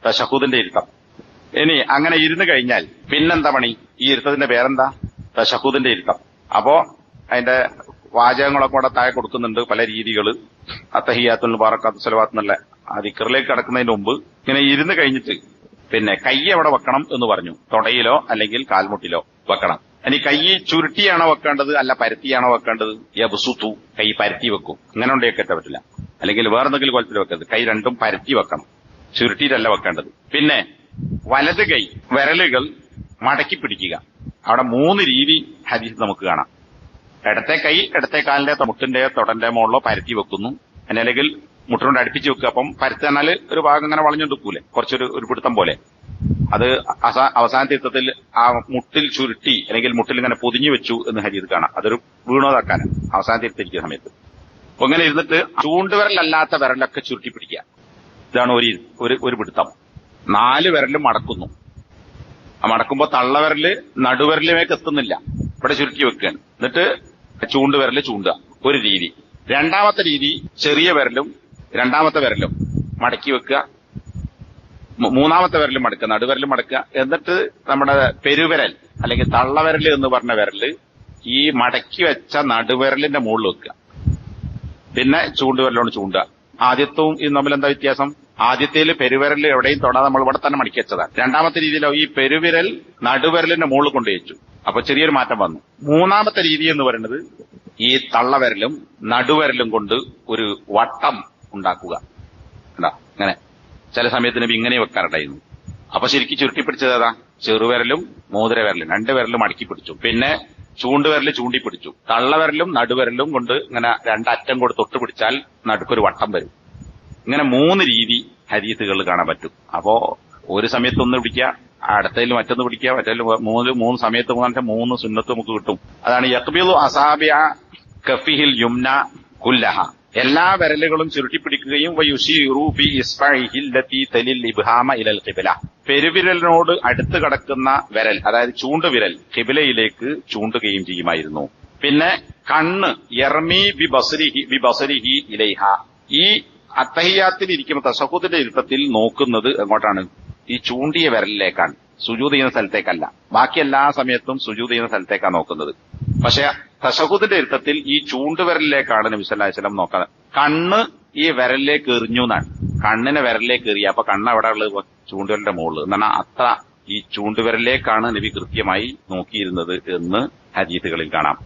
തശഹുദിന്റെ ഇരുത്തം. ഇനി അങ്ങനെ ഇരുന്ന് കഴിഞ്ഞാൽ പിന്നെന്താ പണി? ഈ ഇരുത്തത്തിന്റെ പേരെന്താ? തശഹുദിന്റെ ഇരുത്തം. അപ്പോ അതിന്റെ വാചകങ്ങളൊക്കെ കൂടെ താഴെ കൊടുക്കുന്നുണ്ട്, പല രീതികള്. അത്തഹിയാത്തുൽ മുബാറകാത്തു സ്വലവാത്ത് എന്നുള്ള ആ ദിക്റിലേക്ക് കടക്കുന്നതിന് മുമ്പ് ഇങ്ങനെ ഇരുന്ന് കഴിഞ്ഞിട്ട് പിന്നെ കൈ എവിടെ വെക്കണം എന്ന് പറഞ്ഞു. തൊടയിലോ അല്ലെങ്കിൽ കാൽമുട്ടിലോ വെക്കണം. ഇനി കൈ ചുരുട്ടിയാണോ വെക്കേണ്ടത് അല്ല പരത്തിയാണോ വെക്കേണ്ടത്? യബ്സുതു, കൈ പരത്തി വെക്കും. ഇങ്ങനെ ഉണ്ടെങ്കിൽ പറ്റില്ല. അല്ലെങ്കിൽ വേറെന്തെങ്കിലും കോലത്തിൽ വെക്കരുത്. കൈ രണ്ടും പരത്തി വെക്കണം, ചുരുട്ടിയിട്ടല്ല വെക്കേണ്ടത്. പിന്നെ വലത് കൈ വിരലുകൾ മടക്കി പിടിക്കുക. അവിടെ 3 രീതി ഹദീസ് നമുക്ക് കാണാം. ഇടത്തെ കൈ ഇടത്തെ കാലിന്റെ മുട്ടിന്റെ തൊടന്റെ മുകളിലോ പരത്തി വെക്കുന്നു, അല്ലെങ്കിൽ മുട്ടിനോട് അടുപ്പിച്ച് വെക്കുക. അപ്പം പരത്താനാല് ഒരു ഭാഗം ഇങ്ങനെ വളഞ്ഞെടുക്കൂലെ, കുറച്ചൊരു പിടുത്തം പോലെ. അത് അവസാന തീർത്ഥത്തിൽ ആ മുട്ടിൽ ചുരുട്ടി അല്ലെങ്കിൽ മുട്ടിൽ ഇങ്ങനെ പൊതിഞ്ഞു വെച്ചു എന്ന് ഹദീസ് കാണാം. അതൊരു വീണോതാക്കാനാണ് അവസാന തീർത്ഥത്തിരിക്കുന്ന സമയത്ത്. അപ്പൊ ഇങ്ങനെ ഇരുന്നിട്ട് ചൂണ്ടുവിരലല്ലാത്ത വിരലൊക്കെ ചുരുട്ടി പിടിക്കുക. ഇതാണ് ഒരു പിടുത്തം. 4 വിരലും മടക്കുന്നു. ആ മടക്കുമ്പോ തള്ളവിരല് നടുവിരലിലേക്ക് എത്തുന്നില്ല, ഇവിടെ ചുരുട്ടി വെക്കുകയാണ്. എന്നിട്ട് ചൂണ്ടുവിരല് ചൂണ്ടുക, ഒരു രീതി. രണ്ടാമത്തെ രീതി ചെറിയ വിരലും രണ്ടാമത്തെ വിരലും മടക്കി വെക്കുക, മൂന്നാമത്തെ വിരലും മടക്കുക, നടുവിരലും മടക്കുക. എന്നിട്ട് നമ്മുടെ പെരുവിരൽ അല്ലെങ്കിൽ തള്ളവിരൽ എന്ന് പറഞ്ഞ വിരല് ഈ മടക്കി വെച്ച നടുവിരലിന്റെ മുകളിൽ വെക്കുക. പിന്നെ ചൂണ്ടുവിരലോട് ചൂണ്ടുക. ആദ്യത്വവും ഇതും തമ്മിൽ എന്താ വ്യത്യാസം? ആദ്യത്തേൽ പെരുവിരൽ എവിടെയും തൊടാതെ നമ്മൾ ഇവിടെ തന്നെ മടക്കി വെച്ചതാണ്. രണ്ടാമത്തെ രീതിയിലോ ഈ പെരുവിരൽ നടുവിരലിന്റെ മുകളിൽ കൊണ്ടുവച്ചു. അപ്പൊ ചെറിയൊരു മാറ്റം വന്നു. മൂന്നാമത്തെ രീതി എന്ന് പറയുന്നത് ഈ തള്ളവിരലും നടുവിരലും കൊണ്ട് ഒരു വട്ടം ഉണ്ടാക്കുക. എന്താ ഇങ്ങനെ ചില സമയത്ത് നബി ഇങ്ങനെ വെക്കാറുണ്ടായിരുന്നു. അപ്പൊ ശരിക്കും ചുരുട്ടിപ്പിടിച്ചത് ഏതാ? ചെറുവിരലും മോതിരവിരലും 2 വിരലും മടക്കി പിടിച്ചു. പിന്നെ ചൂണ്ടുവിരല് ചൂണ്ടിപ്പിടിച്ചു. തള്ളവിരലും നടുവിരലും കൊണ്ട് ഇങ്ങനെ 2 അറ്റം കൂടെ തൊട്ട് പിടിച്ചാൽ നടുക്കൊരു വട്ടം വരും. ഇങ്ങനെ 3 രീതി ഹദീസുകൾ കാണാൻ പറ്റും. അപ്പോ ഒരു സമയത്ത് ഒന്ന് പിടിക്കുക, അടുത്തതിൽ മറ്റൊന്ന് പിടിക്കുക, മറ്റേതിൽ മൂന്ന് സമയത്ത് 3 സുന്നത്ത് നമുക്ക് കിട്ടും. അതാണ് യഖ്ബിദു അസാബിഅ കഫിഹിൽ യുംന കുല്ലഹ, എല്ലാ വിരലുകളും ചുരുട്ടിപ്പിടിക്കുകയും വയുശീറു ബി ഇസ്ബഇഹി അല്ലതി തലിൽ ഇബ്ഹാമ ഇലൽ ഖിബ്ല, പെരുവിരലിനോട് അടുത്ത് കിടക്കുന്ന വിരൽ അതായത് ചൂണ്ടുവിരൽ ഖിബ്ലയിലേക്ക് ചൂണ്ടുകയും ചെയ്യുമായിരുന്നു. പിന്നെ കണ്ണ് യർമി ബി ബസരിഹി ഇലൈഹ, ഈ അത്തഹിയാത്തിൽ ഇരിക്കുമ്പോൾ തശഹുദിന്റെ ഇരുത്തത്തിൽ നോക്കുന്നത് എങ്ങോട്ടാണ്? ഈ ചൂണ്ടിയ വിരലിലേക്കാണ്, സുജൂദ് ചെയ്യുന്ന സ്ഥലത്തേക്കല്ല. ബാക്കി എല്ലാ സമയത്തും സുജൂദ് ചെയ്യുന്ന സ്ഥലത്തേക്കാണ് നോക്കുന്നത്. പക്ഷെ തശഹുദിന്റെ ഇരുത്തത്തിൽ ഈ ചൂണ്ടുവിരലിലേക്കാണ് നബി സല്ലല്ലാഹു അലൈഹി വസല്ലം നോക്കുന്നത്. കണ്ണ് ഈ വിരലിലേക്ക് എറിഞ്ഞു എന്നാണ്. കണ്ണിനെ വിരലിലേക്ക് എറിയ, അപ്പൊ കണ്ണ് എവിടെ ഉള്ളത്? ചൂണ്ടുവിരലിന്റെ മുകളിൽ എന്നാണ്. അത്ര ഈ ചൂണ്ടുവിരലിലേക്കാണ് നബി കൃത്യമായി നോക്കിയിരുന്നത് എന്ന് ഹദീസുകളിൽ കാണാം.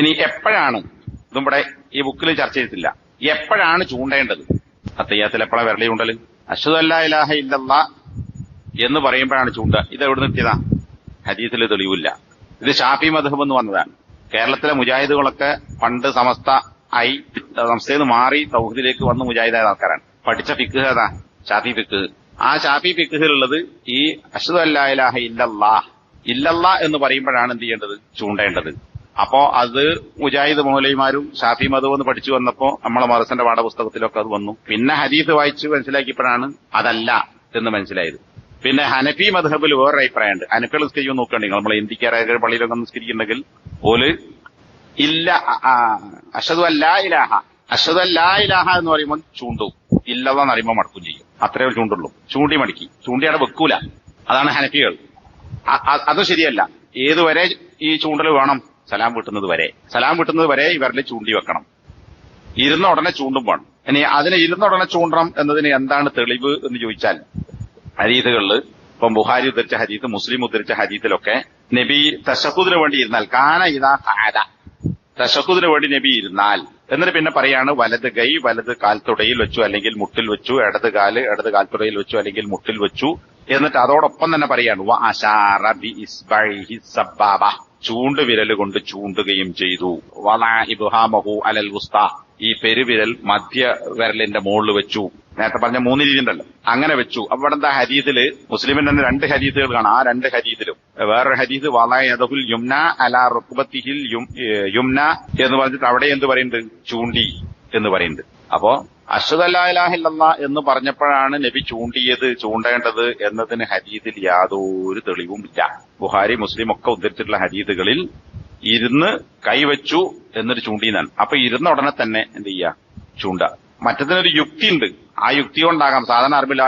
ഇനി എപ്പോഴാണ്, ഇതും ഇവിടെ ഈ ബുക്കിൽ ചർച്ച ചെയ്തിട്ടില്ല, എപ്പോഴാണ് ചൂണ്ടേണ്ടത്? അത്തഹിയ്യാത്തിൽ എപ്പോഴാണ് വിരലി ചൂണ്ടല്? അശ്ഹദു അല്ലാ ഇലാഹ ഇല്ലല്ലാഹ് എന്ന് പറയുമ്പോഴാണ് ചൂണ്ട. ഇത് എവിടെ നിർത്തിയതാ? ഹദീസിൽ തെളിവില്ല. ഇത് ഷാഫി മദ്ഹബ് എന്ന് വന്നതാണ്. കേരളത്തിലെ മുജാഹിദുകളൊക്കെ പണ്ട് സമസ്തയിൽ നിന്ന് മാറി തൗഹീദിലേക്ക് വന്ന് മുജാഹിദായ ആൾക്കാരാണ്. പഠിച്ച ഫിഖ് ഏതാ? ഷാഫി ഫിഖ്. ആ ഷാഫി ഫിഖിലുള്ളത് ഈ അശ്ഹദു അല്ലാ ഇലാഹ ഇല്ലല്ലാഹ് എന്ന് പറയുമ്പോഴാണ് എന്ത് ചെയ്യേണ്ടത്? ചൂണ്ടേണ്ടത്. അപ്പോ അത് മുജാഹിദ് മൗലവിമാരും ഷാഫി മദ്ഹബ് എന്ന് പഠിച്ചു വന്നപ്പോ നമ്മളെ മദ്രസന്റെ പാഠപുസ്തകത്തിലൊക്കെ അത് വന്നു. പിന്നെ ഹദീസ് വായിച്ച് മനസ്സിലാക്കിയപ്പോഴാണ് അതല്ല എന്ന് മനസ്സിലായത്. പിന്നെ ഹനഫി മദ്ഹബിൽ വേറൊരു അഭിപ്രായമുണ്ട്. ഹനഫികൾ നിസ്കരിക്കും നോക്കണ്ടെങ്കിൽ നമ്മളെ ഇന്ത്യക്കാരായ പള്ളിയിലൊക്കെ നിസ്കരിക്കുന്നുണ്ടെങ്കിൽ ഓല് ഇല്ല അശ്ഹദു അല്ലാ ഇലാഹ എന്ന് പറയുമ്പോൾ ചൂണ്ടും, ഇല്ലല്ലാഹ് അറിയുമ്പോൾ മടക്കും ചെയ്യും. അത്രേ ചൂണ്ടുള്ളൂ. ചൂണ്ടി മടക്കി, ചൂണ്ടിയുടെ വെക്കൂല. അതാണ് ഹനഫികൾ. അത് ശരിയല്ല. ഏതുവരെ ഈ ചൂണ്ടൽ വേണം? സലാം വീട്ടുന്നത് വരെ ഇവരിൽ ചൂണ്ടി വെക്കണം. ഇരുന്ന ഉടനെ ചൂണ്ടും വേണം. ഇനി അതിന് ഇരുന്ന ഉടനെ ചൂണ്ടണം എന്നതിന് എന്താണ് തെളിവ് എന്ന് ചോദിച്ചാൽ, ഹദീസുകളിൽ ഇപ്പം ബുഖാരി ഉദ്ധരിച്ച ഹദീസ്, മുസ്ലിം ഉദ്ധരിച്ച ഹദീസിലൊക്കെ നബി തശഹുദിന് വേണ്ടി ഇരുന്നാൽ കാന ഇദാ ഖഅദ, തശഹുദിന് വേണ്ടി നബി ഇരുന്നാൽ എന്നിട്ട് പിന്നെ പറയാണ് വലത് കൈ വലത് കാൽത്തുടയിൽ വെച്ചു അല്ലെങ്കിൽ മുട്ടിൽ വെച്ചു, ഇടത് കാൽത്തുടയിൽ വെച്ചു അല്ലെങ്കിൽ മുട്ടിൽ വെച്ചു. എന്നിട്ട് അതോടൊപ്പം തന്നെ പറയാണ് വ അശാറ ബി ഇസ്ബഇഹി സബ്ബാബ, ചൂണ്ടുവിരൽ കൊണ്ട് ചൂണ്ടുകയും ചെയ്തു. വളഅ ഇബ്ഹാമഹു അലൽ വുസ്താ, ഈ പെരുവിരൽ മധ്യ വിരലിന്റെ മുകളിൽ വെച്ചു. നേരത്തെ പറഞ്ഞ 3 രീതി ഉണ്ടല്ലോ, അങ്ങനെ വെച്ചു. അപ്പൊ ഇവിടെ എന്താ ഹദീസില് മുസ്ലിമിന്റെ തന്നെ 2 ഹദീസുകൾ കാണാം. ആ 2 ഹദീസിലും വേറൊരു ഹദീസ് വളഅ യദഹുൽ യുംന അലാ റുക്ബത്തിഹിൽ യുംന എന്ന് പറഞ്ഞിട്ട് അവിടെ എന്ത് പറയുന്നുണ്ട്? ചൂണ്ടി എന്ന് പറയുന്നുണ്ട്. അപ്പോ അശ്ഹദു അല്ലാ ഇലാഹ ഇല്ലല്ലാഹ് എന്ന് പറഞ്ഞപ്പോഴാണ് നബി ചൂണ്ടേണ്ടത് എന്നതിന് ഹദീസിൽ യാതൊരു തെളിവും ഇല്ല. ബുഖാരി മുസ്ലിം ഒക്കെ ഉദ്ധരിച്ചിട്ടുള്ള ഹദീസുകളിൽ ഇരുന്ന് കൈവച്ചു എന്നിട്ട് ചൂണ്ടിന്നാണ്. അപ്പൊ ഇരുന്ന ഉടനെ തന്നെ എന്ത് ചെയ്യാ? ചൂണ്ട. മറ്റതിനൊരു യുക്തിയുണ്ട്. ആ യുക്തി കൊണ്ടാകാം. സാധാരണ അറബി ലാ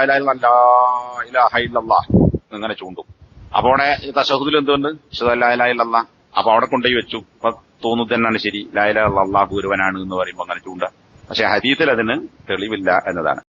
ഇലാഹ ഇല്ലല്ലാഹ് ഇങ്ങനെ ചൂണ്ടും. അപ്പൊ അവിടെ തശഹുദിൽ എന്തുകൊണ്ട് അശ്ഹദു അല്ലാ ഇലാഹ ഇല്ലല്ലാഹ്, അപ്പൊ അവിടെ കൊണ്ടുപോയി വെച്ചു. അപ്പൊ തോന്നുന്നത് തന്നെയാണ് ശരി, ലാ ഇലാഹ ഇല്ലല്ലാഹ് അല്ലാഹു ഒരുവനാണ് എന്ന് പറയുമ്പോൾ അങ്ങനെ ചൂണ്ട. പക്ഷെ ഹദീസിൽ അതിന് തെളിവില്ല എന്നതാണ്.